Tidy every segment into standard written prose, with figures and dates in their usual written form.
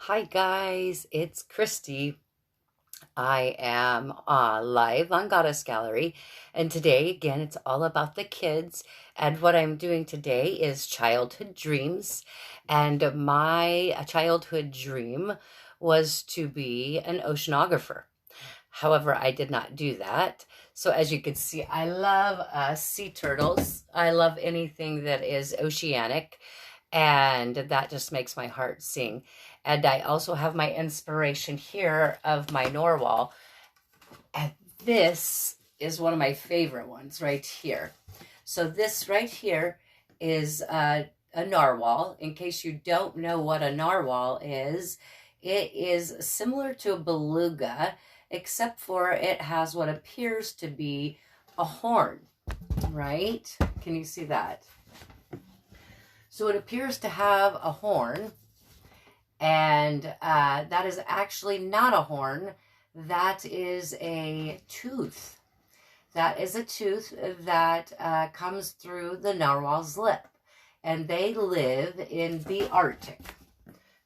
Hi guys, it's Christy. I am live on Goddess Gallery, and today again it's all about the kids. And what I'm doing today is childhood dreams. And my childhood dream was to be an oceanographer. However, I did not do that. So as you can see, I love sea turtles. I love anything that is oceanic, and that just makes my heart sing. And I also have my inspiration here of my narwhal. And this is one of my favorite ones right here. So this right here is a narwhal. In case you don't know what a narwhal is, it is similar to a beluga, except for it has what appears to be a horn, right? Can you see that? So it appears to have a horn, and that is actually not a horn. That is a tooth. That is a tooth that comes through the narwhal's lip, and they live in the Arctic.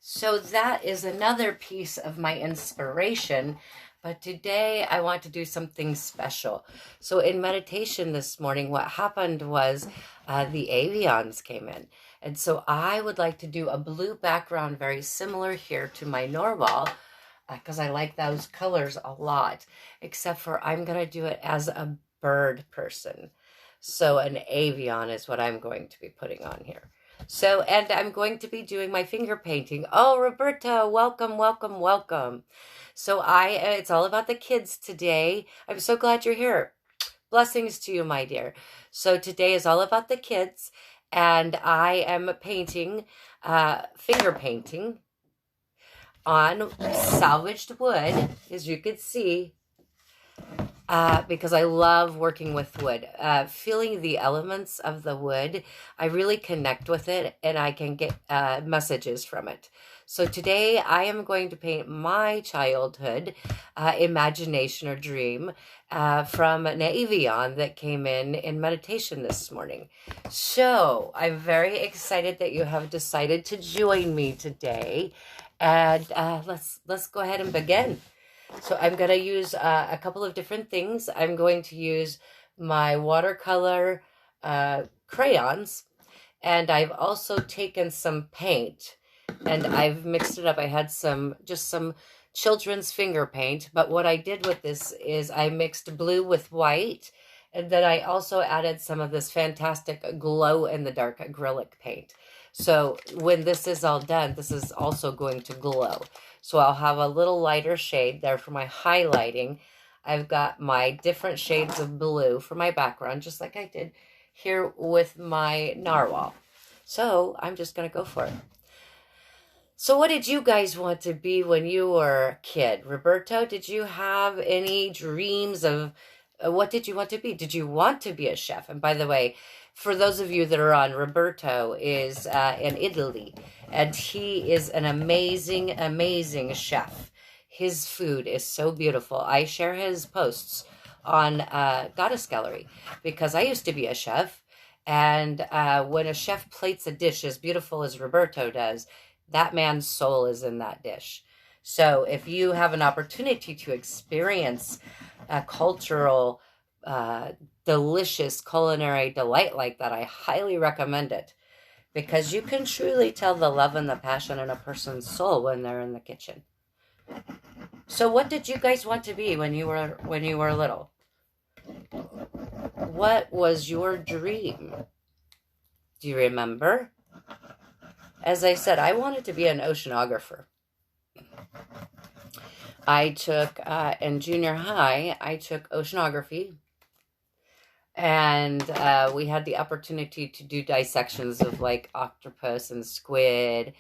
So that is another piece of my inspiration. But today I want to do something special. So in meditation this morning, what happened was the avians came in. And so I would like to do a blue background very similar here to my narwhal, because I like those colors a lot, except for I'm going to do it as a bird person. So an avian is what I'm going to be putting on here. So, and I'm going to be doing my finger painting. Oh, Roberta, welcome, welcome, welcome. So it's all about the kids today. I'm so glad you're here. Blessings to you, my dear. So today is all about the kids, and I am painting, finger painting on salvaged wood, as you can see, because I love working with wood. Feeling the elements of the wood, I really connect with it, and I can get messages from it. So today I am going to paint my childhood imagination or dream from an avian that came in meditation this morning. So I'm very excited that you have decided to join me today, and let's go ahead and begin. So I'm going to use a couple of different things. I'm going to use my watercolor crayons, and I've also taken some paint and I've mixed it up. I had just some children's finger paint, but what I did with this is I mixed blue with white, and then I also added some of this fantastic glow in the dark acrylic paint. So when this is all done, this is also going to glow. So I'll have a little lighter shade there for my highlighting. I've got my different shades of blue for my background, just like I did here with my narwhal. So I'm just going to go for it. So what did you guys want to be when you were a kid? Roberto, did you have any dreams of what did you want to be? Did you want to be a chef? And by the way, for those of you that are on, Roberto is in Italy, and he is an amazing, amazing chef. His food is so beautiful. I share his posts on Goddess Gallery because I used to be a chef, and when a chef plates a dish as beautiful as Roberto does, that man's soul is in that dish. So if you have an opportunity to experience a cultural, delicious culinary delight like that, I highly recommend it, because you can truly tell the love and the passion in a person's soul when they're in the kitchen. So what did you guys want to be when you were little? What was your dream? Do you remember? As I said, I wanted to be an oceanographer. I took, in junior high, I took oceanography, and we had the opportunity to do dissections of like octopus and squid,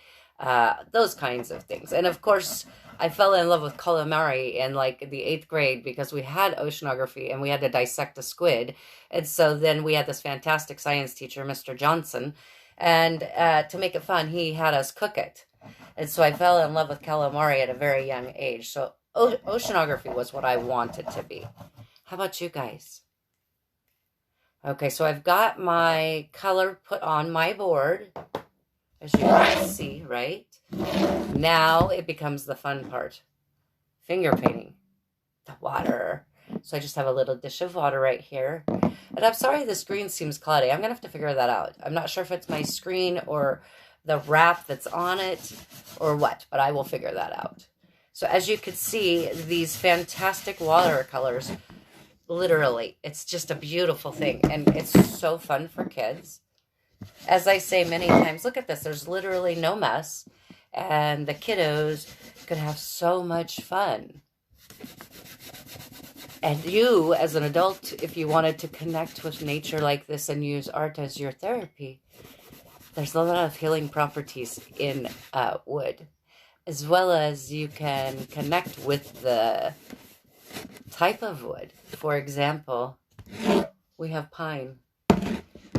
those kinds of things. And of course, I fell in love with calamari in like the 8th grade because we had oceanography and we had to dissect a squid. And so then we had this fantastic science teacher, Mr. Johnson, and to make it fun, he had us cook it. And so I fell in love with calamari at a very young age. So oceanography was what I wanted to be. How about you guys? Okay, so I've got my color put on my board. as you can see, right? Now it becomes the fun part. Finger painting. The water. So I just have a little dish of water right here. And I'm sorry the screen seems cloudy. I'm going to have to figure that out. I'm not sure if it's my screen or the wrap that's on it or what, but I will figure that out. So as you can see, these fantastic watercolors, literally, it's just a beautiful thing. And it's so fun for kids. As I say many times, look at this. There's literally no mess. And the kiddos could have so much fun. And you, as an adult, if you wanted to connect with nature like this and use art as your therapy, there's a lot of healing properties in wood, as well as you can connect with the type of wood. For example, we have pine.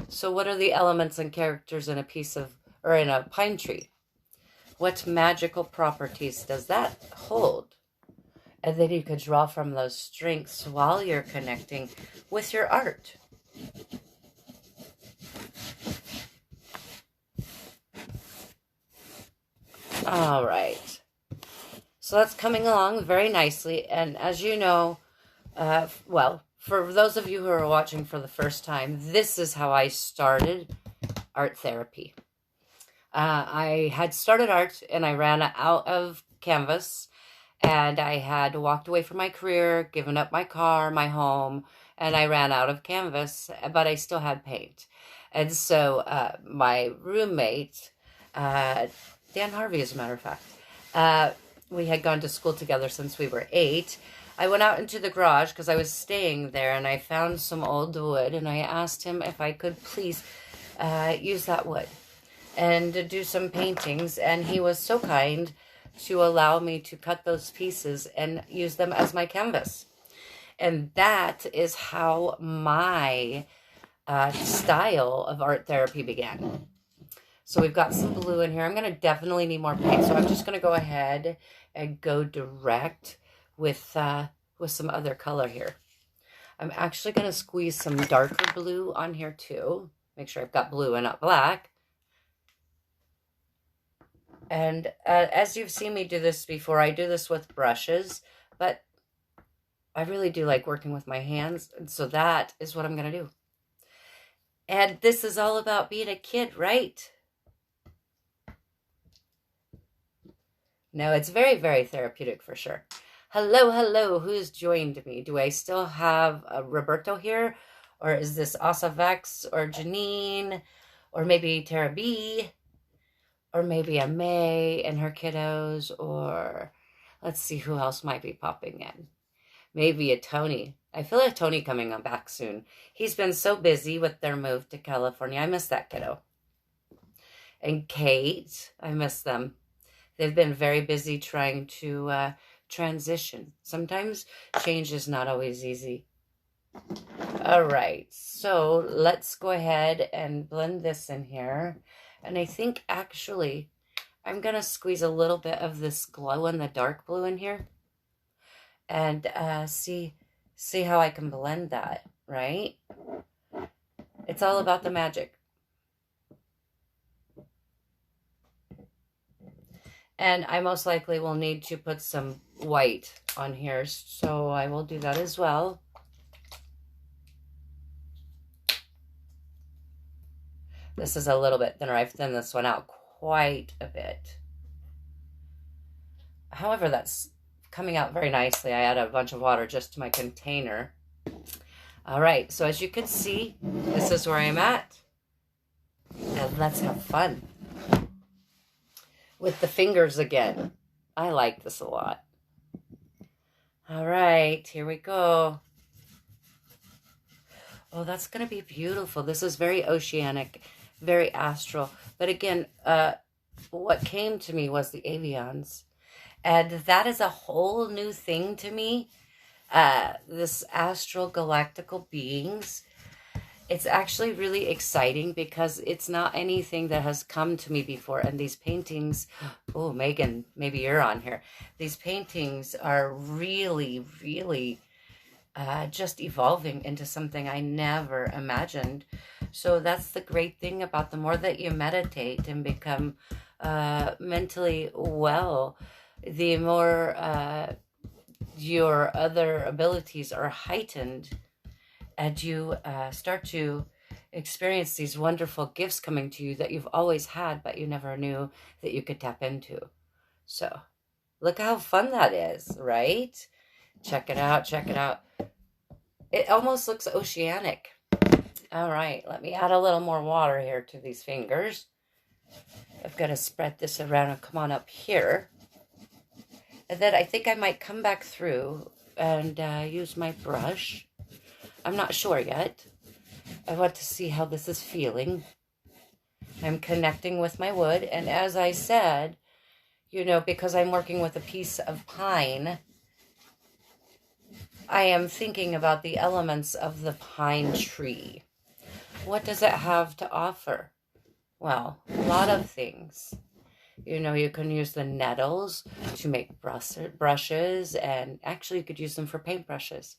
So what are the elements and characters in in a pine tree? What magical properties does that hold? And then you could draw from those strengths while you're connecting with your art. All right. So that's coming along very nicely. And as you know, for those of you who are watching for the first time, this is how I started art therapy. I had started art and I ran out of canvas. And I had walked away from my career, given up my car, my home, and I ran out of canvas, but I still had paint. And so my roommate, Dan Harvey, as a matter of fact, we had gone to school together since we were 8. I went out into the garage because I was staying there, and I found some old wood, and I asked him if I could please use that wood and do some paintings, and he was so kind to allow me to cut those pieces and use them as my canvas. And that is how my style of art therapy began. So we've got some blue in here. I'm going to definitely need more paint, so I'm just going to go ahead and go direct with some other color here. I'm actually going to squeeze some darker blue on here too. Make sure I've got blue and not black. And as you've seen me do this before, I do this with brushes, but I really do like working with my hands. And so that is what I'm going to do. And this is all about being a kid, right? No, it's very, very therapeutic for sure. Hello, hello. Who's joined me? Do I still have Roberto here? Or is this Asa Vex or Janine? Or maybe Tara B? Or maybe a May and her kiddos, or let's see who else might be popping in. Maybe a Tony. I feel like Tony coming on back soon. He's been so busy with their move to California. I miss that kiddo. And Kate, I miss them. They've been very busy trying to transition. Sometimes change is not always easy. All right, so let's go ahead and blend this in here. And I think actually I'm going to squeeze a little bit of this glow in the dark blue in here and see how I can blend that, right? It's all about the magic. And I most likely will need to put some white on here, so I will do that as well. This is a little bit thinner. I've thinned this one out quite a bit. However, that's coming out very nicely. I add a bunch of water just to my container. All right, so as you can see, this is where I'm at. And let's have fun with the fingers again. I like this a lot. All right, here we go. Oh, that's going to be beautiful. This is very oceanic, very astral. But again, what came to me was the Avians. And that is a whole new thing to me. This astral galactical beings. It's actually really exciting because it's not anything that has come to me before. And these paintings, oh, Megan, maybe you're on here. These paintings are really, really just evolving into something I never imagined. So that's the great thing about the more that you meditate and become mentally well, the more your other abilities are heightened, and you start to experience these wonderful gifts coming to you that you've always had, but you never knew that you could tap into. So look how fun that is, right? Check it out. Check it out. It almost looks oceanic. All right, let me add a little more water here to these fingers. I've got to spread this around and come on up here. And then I think I might come back through and use my brush. I'm not sure yet. I want to see how this is feeling. I'm connecting with my wood. And as I said, you know, because I'm working with a piece of pine, I am thinking about the elements of the pine tree. What does it have to offer? Well, a lot of things. You know, you can use the nettles to make brushes, and actually you could use them for paintbrushes.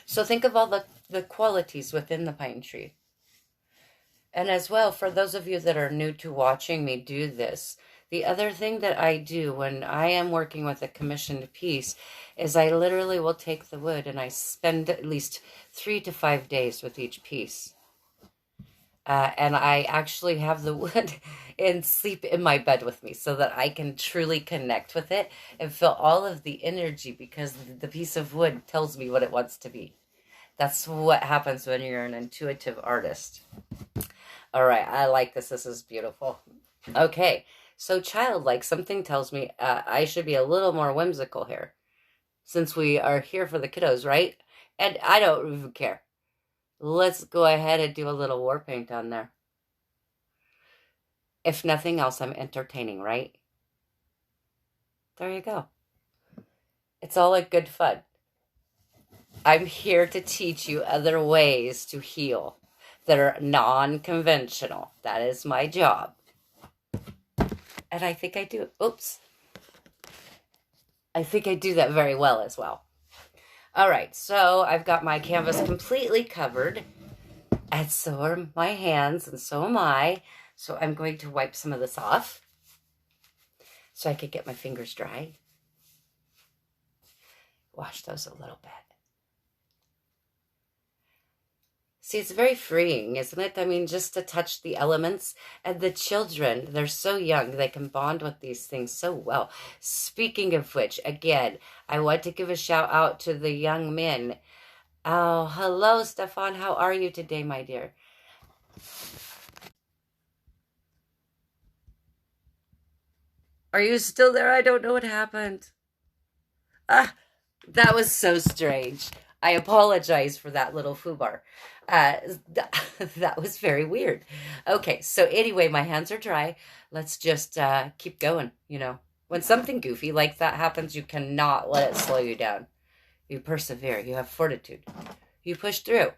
So think of all the qualities within the pine tree. And as well, for those of you that are new to watching me do this, the other thing that I do when I am working with a commissioned piece is I literally will take the wood and I spend at least 3 to 5 days with each piece. And I actually have the wood and sleep in my bed with me so that I can truly connect with it and feel all of the energy, because the piece of wood tells me what it wants to be. That's what happens when you're an intuitive artist. All right, I like this. This is beautiful. Okay, so childlike, something tells me I should be a little more whimsical here, since we are here for the kiddos, right? And I don't even care. Let's go ahead and do a little war paint on there. If nothing else, I'm entertaining, right? There you go. It's all like good fun. I'm here to teach you other ways to heal that are non-conventional. That is my job. And I think I do. Oops. I think I do that very well as well. All right, so I've got my canvas completely covered, and so are my hands, and so am I. So I'm going to wipe some of this off so I could get my fingers dry. Wash those a little bit. See, it's very freeing, isn't it? I mean, just to touch the elements. And the children, they're so young, they can bond with these things so well. Speaking of which, again, I want to give a shout out to the young men. Oh, hello, Stefan. How are you today, my dear? Are you still there? I don't know what happened. Ah, that was so strange. I apologize for that little foobar. That was very weird. Okay, so anyway, my hands are dry. Let's just keep going, you know. When something goofy like that happens, you cannot let it slow you down. You persevere. You have fortitude. You push through.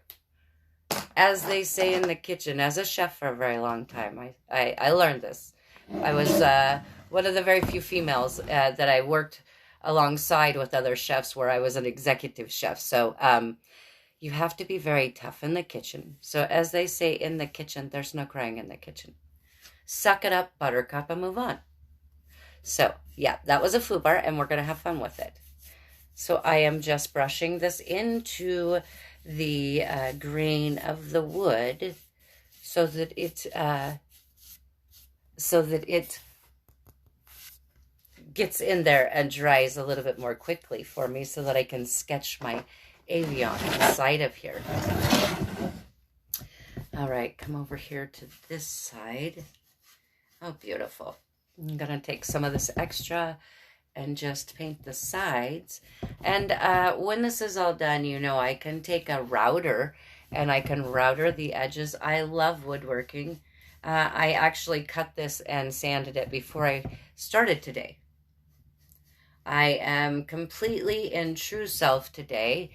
As they say in the kitchen, as a chef for a very long time, I learned this. I was one of the very few females that I worked alongside with other chefs where I was an executive chef. So you have to be very tough in the kitchen. So as they say in the kitchen, there's no crying in the kitchen. Suck it up, buttercup, and move on. So yeah, that was a foobar, and we're going to have fun with it. So I am just brushing this into the grain of the wood so that it gets in there and dries a little bit more quickly for me, so that I can sketch my Avian inside of here. All right, come over here to this side. Oh, beautiful. I'm going to take some of this extra and just paint the sides. And when this is all done, you know, I can take a router and I can router the edges. I love woodworking. I actually cut this and sanded it before I started today. I am completely in true self today,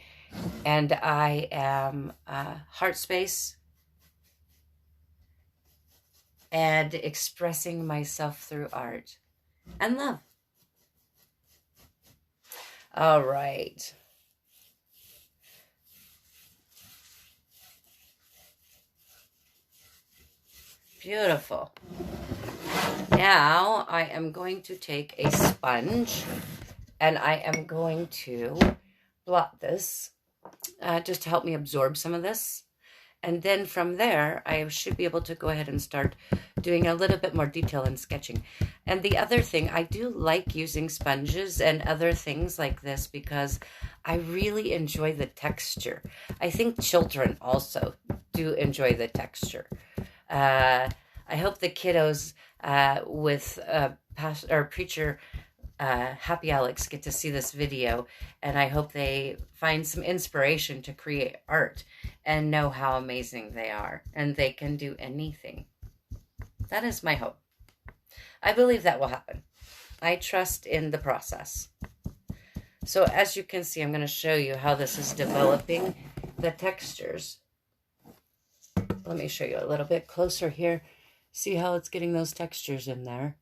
and I am heart space and expressing myself through art and love. All right. Beautiful. Now I am going to take a sponge and I am going to blot this just to help me absorb some of this. And then from there, I should be able to go ahead and start doing a little bit more detail and sketching. And the other thing, I do like using sponges and other things like this because I really enjoy the texture. I think children also do enjoy the texture. I hope the kiddos with Preacher Happy Alex get to see this video, and I hope they find some inspiration to create art and know how amazing they are, and they can do anything. That is my hope. I believe that will happen. I trust in the process. So as you can see, I'm going to show you how this is developing the textures. Let me show you a little bit closer here. See how it's getting those textures in there.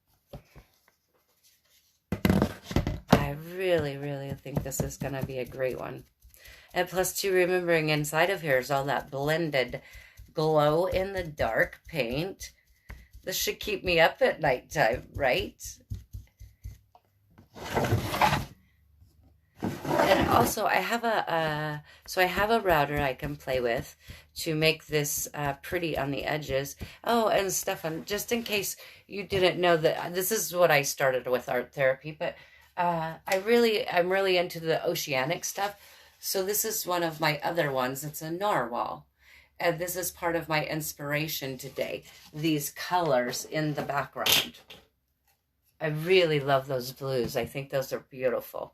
I really, really think this is going to be a great one. And plus, too, remembering inside of here is all that blended glow in the dark paint. This should keep me up at nighttime, right? And also, I have a router I can play with to make this pretty on the edges. Oh, and Stefan, just in case you didn't know that this is what I started with art therapy, but I'm really into the oceanic stuff. So this is one of my other ones. It's a narwhal. And this is part of my inspiration today. These colors in the background. I really love those blues. I think those are beautiful.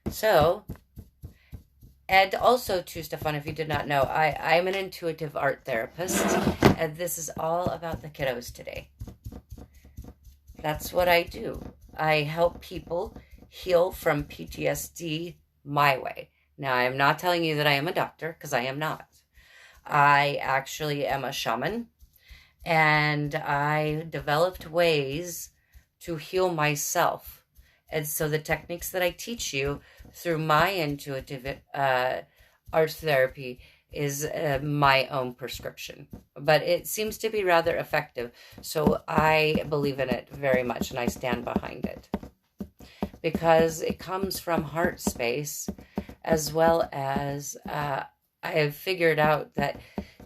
So, and also too, Stefan, if you did not know, I'm an intuitive art therapist. And this is all about the kiddos today. That's what I do. I help people heal from PTSD my way. Now, I'm not telling you that I am a doctor, because I am not. I actually am a shaman, and I developed ways to heal myself. And so the techniques that I teach you through my intuitive art therapy is my own prescription. But it seems to be rather effective, so I believe in it very much, and I stand behind it. Because it comes from heart space, as well as I have figured out that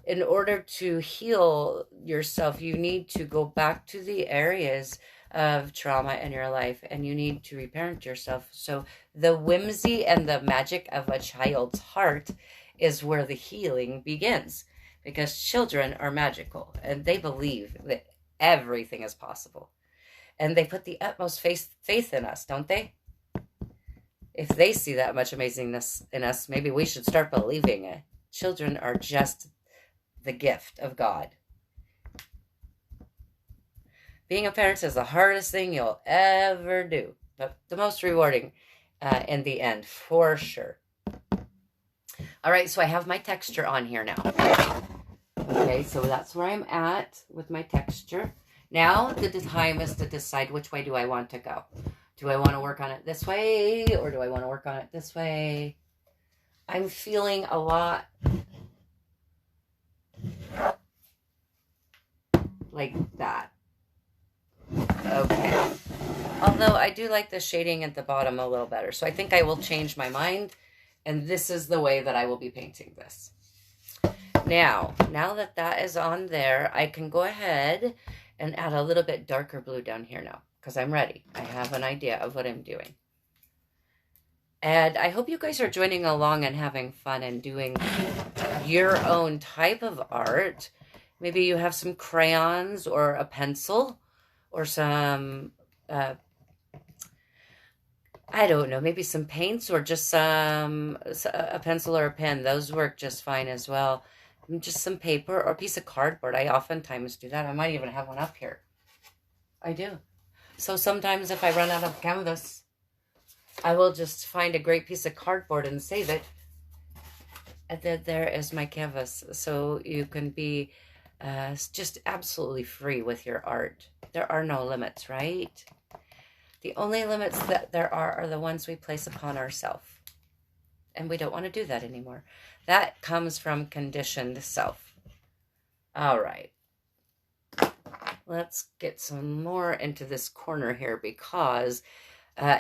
in order to heal yourself, you need to go back to the areas of trauma in your life, and you need to reparent yourself. So the whimsy and the magic of a child's heart is where the healing begins, because children are magical and they believe that everything is possible, and they put the utmost faith in us, don't they? If they see that much amazingness in us, maybe we should start believing it. Children are just the gift of God. Being a parent is the hardest thing you'll ever do, but the most rewarding in the end, for sure. All right, so I have my texture on here now. Okay, so that's where I'm at with my texture. Now the time is to decide which way do I want to go. Do I want to work on it this way, or do I want to work on it this way? I'm feeling a lot like that. Okay. Although I do like the shading at the bottom a little better. So I think I will change my mind, and this is the way that I will be painting this. Now that that is on there, I can go ahead and add a little bit darker blue down here now, because I'm ready. I have an idea of what I'm doing. And I hope you guys are joining along and having fun and doing your own type of art. Maybe you have some crayons or a pencil or some, I don't know, maybe some paints or just a pencil or a pen. Those work just fine as well. Just some paper or a piece of cardboard. I oftentimes do that. I might even have one up here. I do. So sometimes if I run out of canvas, I will just find a great piece of cardboard and save it. And then there is my canvas. So you can be just absolutely free with your art. There are no limits, right? The only limits that there are the ones we place upon ourselves. And we don't want to do that anymore. That comes from conditioned self. All right. let's get some more into this corner here because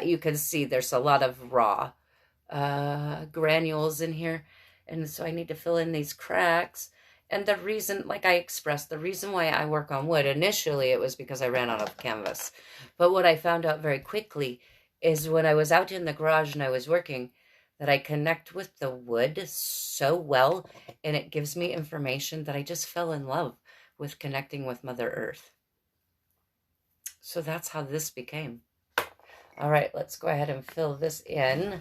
you can see there's a lot of raw granules in here. And so I need to fill in these cracks. And the reason, like I expressed, the reason why I work on wood, initially it was because I ran out of canvas. But what I found out very quickly is when I was out in the garage and I was working, that I connect with the wood so well, and it gives me information that I just fell in love with connecting with Mother Earth. So that's how this became. All right, let's go ahead and fill this in.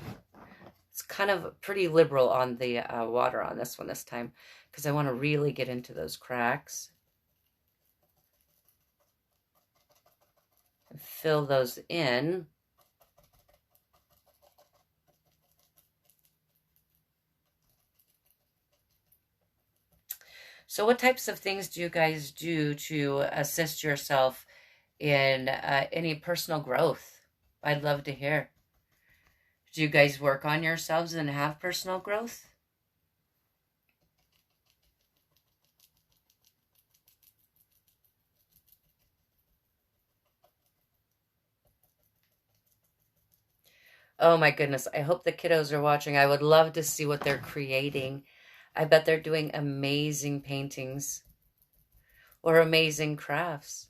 It's kind of pretty liberal on the water on this one this time because I want to really get into those cracks. And fill those in. So what types of things do you guys do to assist yourself in any personal growth? I'd love to hear. Do you guys work on yourselves and have personal growth? Oh my goodness, I hope the kiddos are watching. I would love to see what they're creating. I bet they're doing amazing paintings or amazing crafts.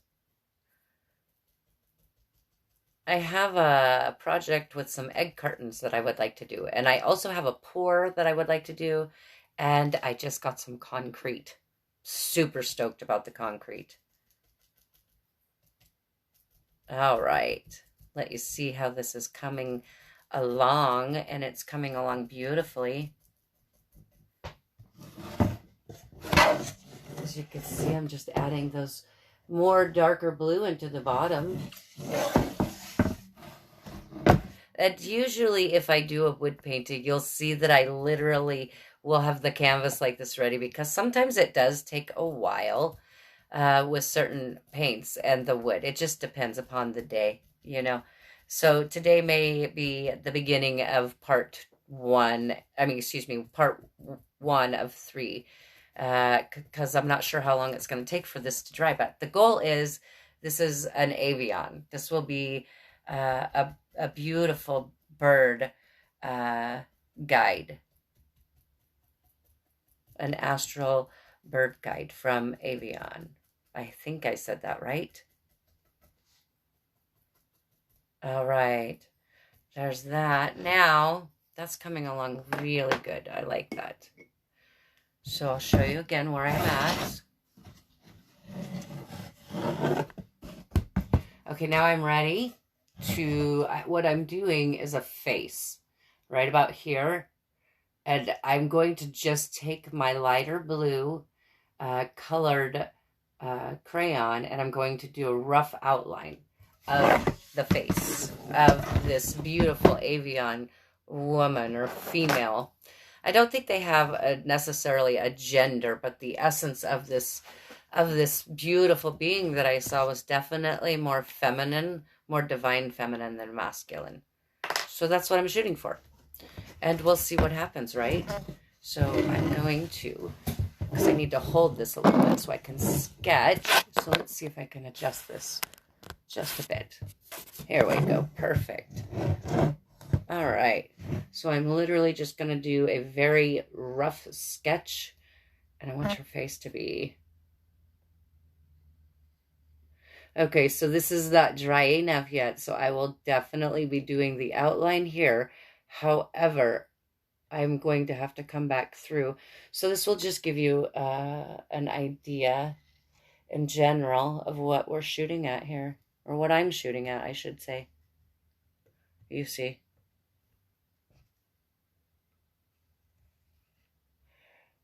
I have a project with some egg cartons that I would like to do. And I also have a pour that I would like to do. And I just got some concrete. Super stoked about the concrete. All right. Let you see how this is coming along. And it's coming along beautifully. As you can see, I'm just adding those more darker blue into the bottom. And usually if I do a wood painting, you'll see that I literally will have the canvas like this ready because sometimes it does take a while with certain paints and the wood. It just depends upon the day, you know. So today may be the beginning of part one of 3 because I'm not sure how long it's going to take for this to dry. But the goal is, this is an Avian. This will be a beautiful bird guide, an astral bird guide from Avian. I think I said that right. All right, there's that. Now that's coming along really good. I like that. So I'll show you again where I'm at. Okay, now I'm ready to, what I'm doing is a face right about here. And I'm going to just take my lighter blue colored crayon, and I'm going to do a rough outline of the face of this beautiful Avian woman or female. I don't think they have necessarily a gender, but the essence of this beautiful being that I saw was definitely more feminine, more divine feminine than masculine. So that's what I'm shooting for. And we'll see what happens, right? So I'm going to, because I need to hold this a little bit so I can sketch. So let's see if I can adjust this just a bit. Here we go. Perfect. All right. So I'm literally just going to do a very rough sketch. And I want your face to be... Okay, so this is not dry enough yet, so I will definitely be doing the outline here. However, I'm going to have to come back through. So this will just give you an idea in general of what we're shooting at here, or what I'm shooting at, I should say. You see.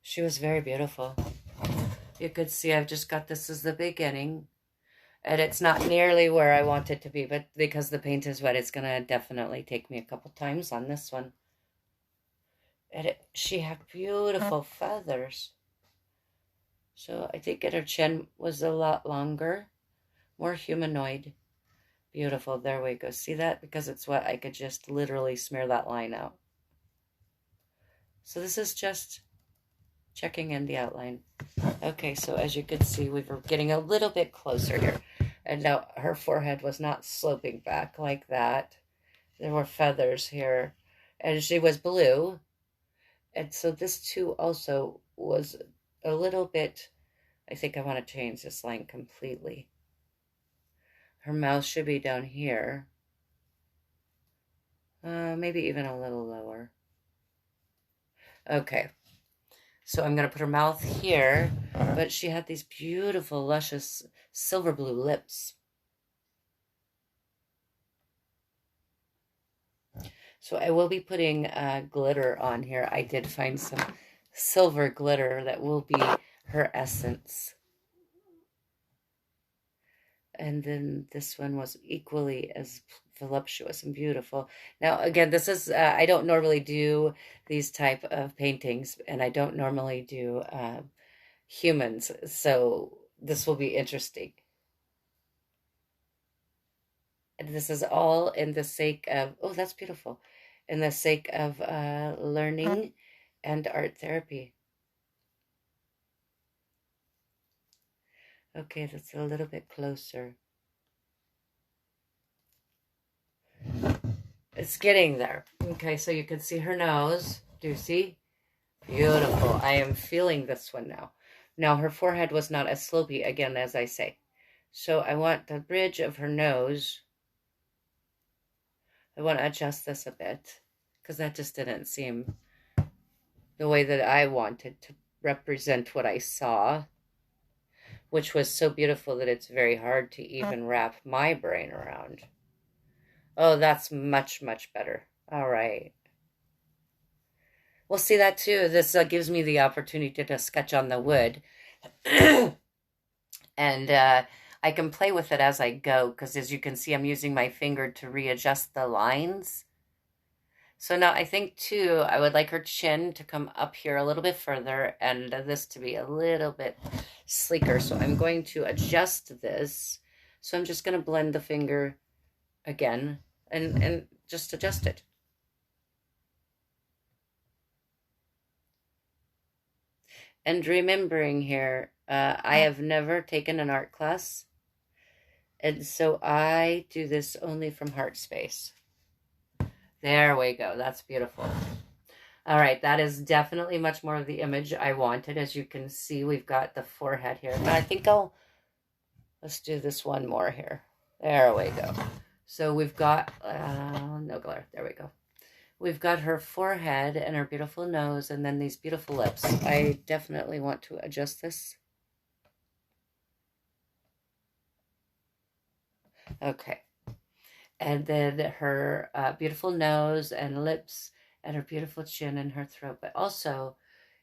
She was very beautiful. You could see I've just got this as the beginning. And it's not nearly where I want it to be, but because the paint is wet, it's going to definitely take me a couple times on this one. And she had beautiful feathers. So I think her chin was a lot longer, more humanoid. Beautiful. There we go. See that? Because it's wet, I could just literally smear that line out. So this is just checking in the outline. Okay, so as you can see, we're getting a little bit closer here. And now her forehead was not sloping back like that. There were feathers here. And she was blue. And so this too also was a little bit, I think I want to change this line completely. Her mouth should be down here. Maybe even a little lower. Okay. So I'm going to put her mouth here, but she had these beautiful, luscious silver blue lips. So I will be putting glitter on here. I did find some silver glitter that will be her essence. And then this one was equally as voluptuous and beautiful. Now, again, this is, I don't normally do these type of paintings, and I don't normally do humans, so this will be interesting. And this is all in the sake of, oh, that's beautiful, in the sake of learning and art therapy. Okay, that's a little bit closer. It's getting there. Okay, so you can see her nose. Do you see? Beautiful. I am feeling this one now. Now, her forehead was not as slopey, again, as I say. So I want the bridge of her nose. I want to adjust this a bit, because that just didn't seem the way that I wanted to represent what I saw, which was so beautiful that it's very hard to even wrap my brain around. Oh, that's much, much better. All right. We'll see that too. This gives me the opportunity to sketch on the wood. And I can play with it as I go, because as you can see, I'm using my finger to readjust the lines. So now I think too, I would like her chin to come up here a little bit further and this to be a little bit sleeker. So I'm going to adjust this. So I'm just going to blend the finger again and just adjust it. And remembering here, I have never taken an art class, and so I do this only from heart space. There we go. That's beautiful. All right, that is definitely much more of the image I wanted. As you can see, we've got the forehead here. But I think let's do this one more here. There we go. So we've got, no glare. There we go. We've got her forehead and her beautiful nose and then these beautiful lips. I definitely want to adjust this. Okay. And then her beautiful nose and lips and her beautiful chin and her throat. But also,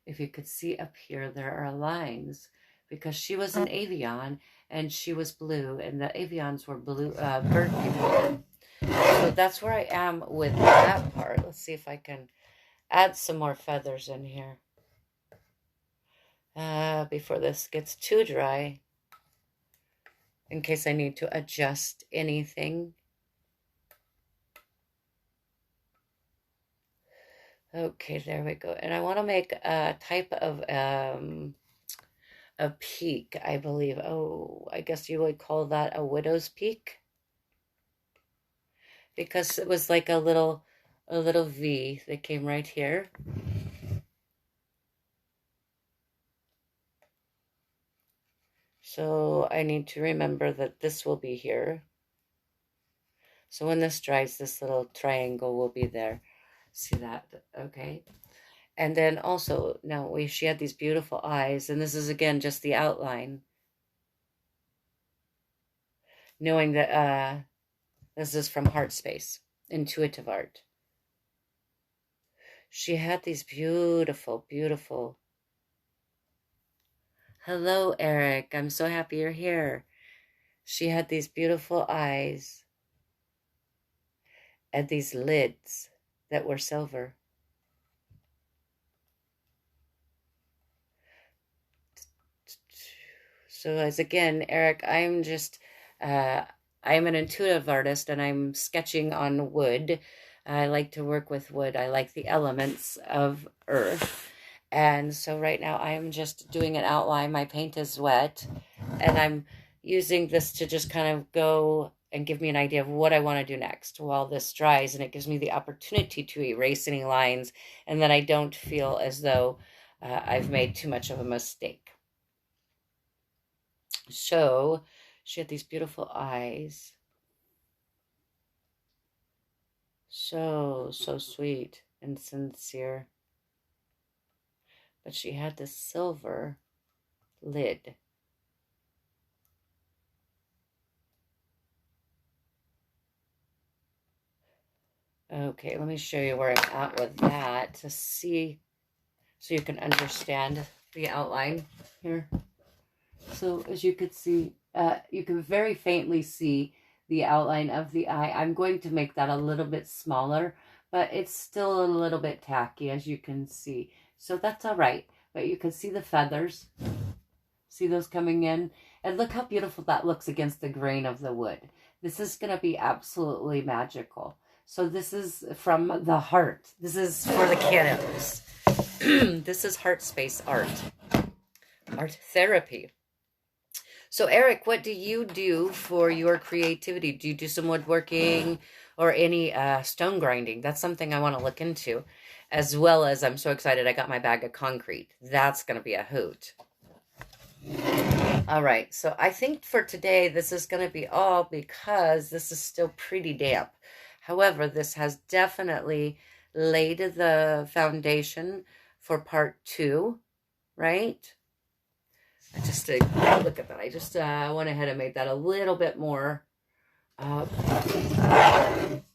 if you could see up here, there are lines because she was an avian and she was blue and the avians were blue, bird people. So that's where I am with that part. Let's see if I can add some more feathers in here before this gets too dry, in case I need to adjust anything. Okay, there we go. And I want to make a type of a peak, I believe. Oh, I guess you would call that a widow's peak, because it was like a little V that came right here. So I need to remember that this will be here. So when this dries, this little triangle will be there. See that? Okay. And then also, now she had these beautiful eyes, and this is again just the outline. Knowing that this is from Heart Space, intuitive art. She had these beautiful, beautiful. Hello, Eric. I'm so happy you're here. She had these beautiful eyes and these lids that were silver. So as again, Eric, I'm just, I'm an intuitive artist and I'm sketching on wood. I like to work with wood. I like the elements of earth. And so right now I'm just doing an outline. My paint is wet and I'm using this to just kind of go and give me an idea of what I want to do next while this dries, and it gives me the opportunity to erase any lines, and then I don't feel as though I've made too much of a mistake. So she had these beautiful eyes. So sweet and sincere. But she had this silver lid. Okay, let me show you where I'm at with that to see, so you can understand the outline here. So as you could see, you can very faintly see the outline of the eye. I'm going to make that a little bit smaller, but it's still a little bit tacky, as you can see. So that's all right. But you can see the feathers. See those coming in? And look how beautiful that looks against the grain of the wood. This is going to be absolutely magical. So this is from the heart. This is for the kiddos. This is heart space art. Art therapy. So Eric, what do you do for your creativity? Do you do some woodworking or any stone grinding? That's something I want to look into. As well as, I'm so excited, I got my bag of concrete. That's going to be a hoot. All right, so I think for today, this is going to be all because this is still pretty damp. However, this has definitely laid the foundation for part 2, right? I just look at that. I just went ahead and made that a little bit more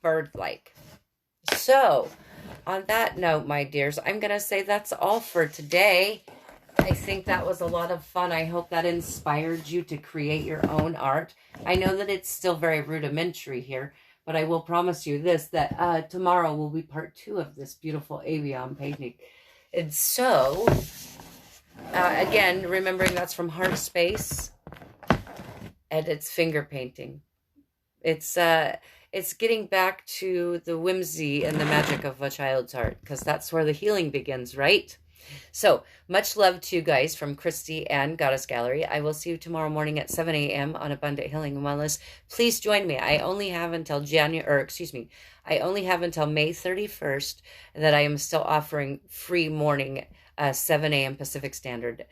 bird-like. So, on that note, my dears, I'm going to say that's all for today. I think that was a lot of fun. I hope that inspired you to create your own art. I know that it's still very rudimentary here, but I will promise you this, that tomorrow will be part 2 of this beautiful Avian painting. And so, again, remembering that's from Heart Space, and it's finger painting. It's getting back to the whimsy and the magic of a child's heart, because that's where the healing begins, right? So, much love to you guys from Christy and Goddess Gallery. I will see you tomorrow morning at 7 a.m. on Abundant Healing and Wellness. Please join me. I only have until I only have until May 31st that I am still offering free morning 7 a.m. Pacific Standard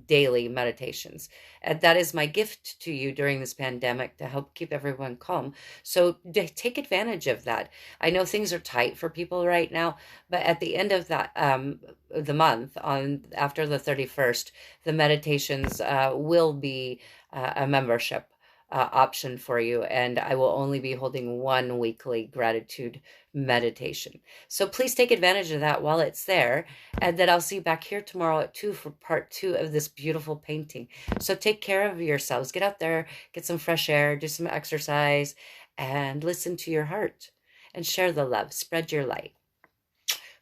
daily meditations. And that is my gift to you during this pandemic to help keep everyone calm. So take advantage of that. I know things are tight for people right now, but at the end of that the month, after the 31st, the meditations will be a membership option for you, and I will only be holding one weekly gratitude meditation. So please take advantage of that while it's there, and then I'll see you back here tomorrow at 2 for part 2 of this beautiful painting. So take care of yourselves. Get out there, get some fresh air, do some exercise, and listen to your heart, and share the love. Spread your light.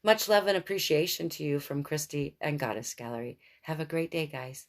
Much love and appreciation to you from Christy and Goddess Gallery. Have a great day, guys.